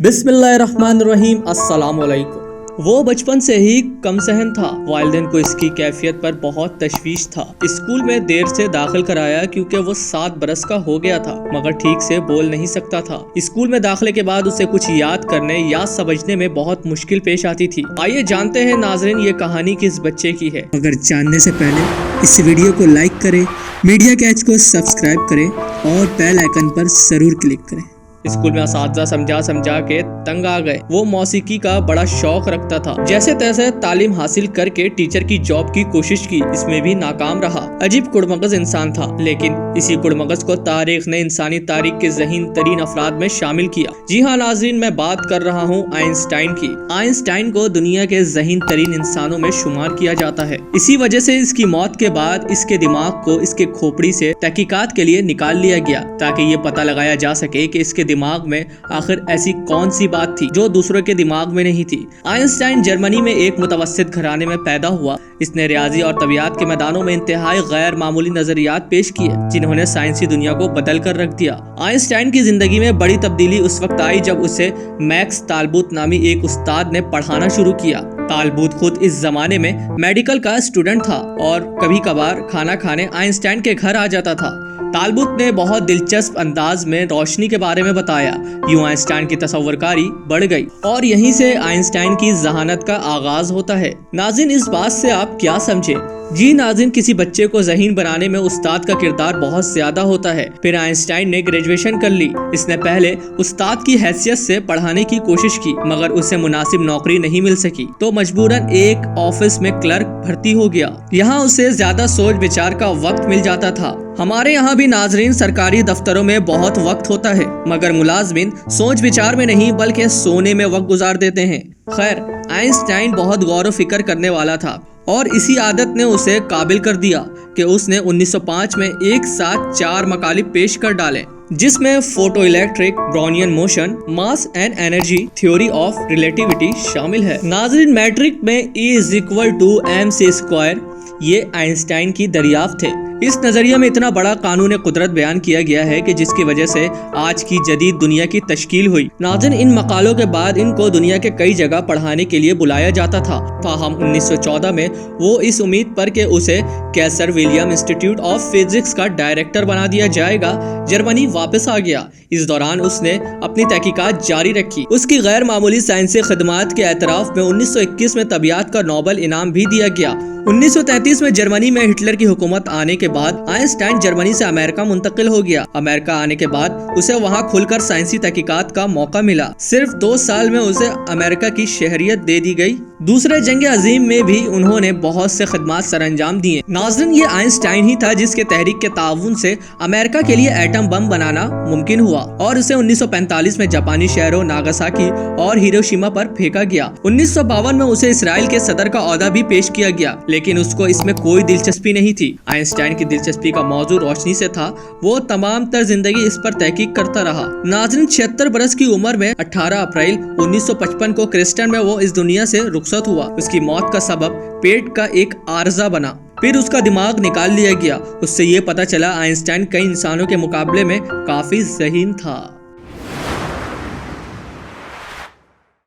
बिस्मिल्लाहिर्रहमानिर्रहीम अस्सलाम वालेकुम। वो बचपन से ही कम सहन था। वालिदैन को इसकी कैफियत पर बहुत तशवीश था। स्कूल में देर से दाखिल कराया क्योंकि वो 7 बरस का हो गया था, मगर ठीक से बोल नहीं सकता था। स्कूल में दाखिले के बाद उसे कुछ याद करने या समझने में बहुत मुश्किल पेश आती थी। आइए जानते हैं नाज़रीन, ये कहानी किस बच्चे की है। अगर जानने से पहले इस वीडियो को लाइक करें, मीडिया कैच को सब्सक्राइब करें और बेल आइकन पर जरूर क्लिक करें। स्कूल में असातिज़ा समझा के तंग आ गए। वो मौसीकी का बड़ा शौक रखता था। जैसे तैसे तालीम हासिल करके टीचर की जॉब की कोशिश की, इसमें भी नाकाम रहा। अजीब कुड़मगज इंसान था, लेकिन इसी कुड़मगज को तारीख ने इंसानी तारीख के ज़हीन तरीन अफराद में शामिल किया। जी हाँ नाज़रीन, मैं बात कर रहा हूँ आइंस्टाइन की। आइंस्टाइन को दुनिया के ज़हीन तरीन इंसानों में शुमार किया जाता है। इसी वजह से इसकी मौत के बाद इसके दिमाग को इसके खोपड़ी से तहकीकात के लिए निकाल लिया गया, ताकि ये पता लगाया जा सके कि इसके दिमाग में आखिर ऐसी कौन सी बात थी जो दूसरों के दिमाग में नहीं थी। आइंस्टाइन जर्मनी में एक मुतवस्सित घराने में पैदा हुआ। इसने रियाजी और तबियात के मैदानों में इंतहाई गैर मामूली नजरियात पेश किए, जिन्होंने साइंसी दुनिया को बदल कर रख दिया। आइंस्टाइन की जिंदगी में बड़ी तब्दीली उस वक्त आई जब उसे मैक्स तालबूत नामी एक उस्ताद ने पढ़ाना शुरू किया। तालबूत खुद इस जमाने में मेडिकल का स्टूडेंट था और कभी कभार खाना खाने आइंस्टाइन के घर आ जाता था। तालबूत ने बहुत दिलचस्प अंदाज में रोशनी के बारे में बताया। यूं आइंस्टाइन की तसव्वुरकारी बढ़ गई और यहीं से आइंस्टाइन की जहानत का आगाज होता है। नाज़रीन, इस बात से आप क्या समझे? जी नाज़रीन, किसी बच्चे को ज़हीन बनाने में उस्ताद का किरदार बहुत ज्यादा होता है। फिर आइंस्टाइन ने ग्रेजुएशन कर ली। इसने पहले उस्ताद की हैसियत से पढ़ाने की कोशिश की, मगर उसे मुनासिब नौकरी नहीं मिल सकी, तो मजबूरन एक ऑफिस में क्लर्क भर्ती हो गया। यहाँ उसे ज्यादा सोच विचार का वक्त मिल जाता था। हमारे यहाँ भी नाज़रीन सरकारी दफ्तरों में बहुत वक्त होता है, मगर मुलाजमिन सोच विचार में नहीं बल्कि सोने में वक्त गुजार देते हैं। खैर, आइंस्टाइन बहुत गौर व फिक्र करने वाला था और इसी आदत ने उसे काबिल कर दिया कि उसने 1905 में एक साथ 4 मकाले पेश कर डाले, जिसमें photo electric, Brownian motion, mass and energy, theory of relativity शामिल है। नाज़रीन, मैट्रिक में E=mc², ये आइंस्टाइन की दरियाफ्त है। इस नजरिए में इतना बड़ा कानून कुदरत बयान किया गया है कि जिसकी वजह से आज की जदीद दुनिया की तश्कील हुई। नाज़रीन, इन मकालों के बाद इनको दुनिया के कई जगह पढ़ाने के लिए बुलाया जाता था। ताहम 1914 में वो इस उम्मीद पर कि उसे कैसर विलियम इंस्टीट्यूट ऑफ फिजिक्स का डायरेक्टर बना दिया जाएगा, जर्मनी वापस आ गया। इस दौरान उसने अपनी तहकीकात जारी रखी। उसकी गैर मामूली साइंसी खदमात के एतराफ में 1921 में तबियात का नोबेल इनाम भी दिया गया। 1933 में जर्मनी में हिटलर की हुकूमत आने के बाद आइंस्टाइन जर्मनी से अमेरिका मुंतकिल हो गया। अमेरिका आने के बाद उसे वहां खुलकर साइंसी तहकीकात का मौका मिला। सिर्फ 2 साल में उसे अमेरिका की शहरियत दे दी गई। दूसरे जंग अजीम में भी उन्होंने बहुत से खदमात सरअंजाम दिए। नाज़रीन, ये आइंस्टाइन ही था जिसके तहरीक के ताउन से अमेरिका के लिए एटम बम बनाना मुमकिन हुआ और उसे 1945 में जापानी शहरों नागासाकी और हिरोशिमा पर फेंका गया। 1952 में उसे इसराइल के सदर का ओहदा भी पेश किया गया, लेकिन उसको इसमें कोई दिलचस्पी नहीं थी। आइंस्टाइन की दिलचस्पी का मौजू रोशनी से था। वो तमाम तर जिंदगी इस पर तहकीक करता रहा। नाज़रीन, 76 बरस की उम्र में 18 अप्रैल 1955 को क्रिस्टन में वो इस दुनिया से रुखसत हुआ। उसकी मौत का सबब पेट का एक आर्जा बना, फिर उसका दिमाग निकाल लिया गया। उससे ये पता चला आइंस्टाइन कई इंसानों के मुकाबले में काफी ज़हीन था।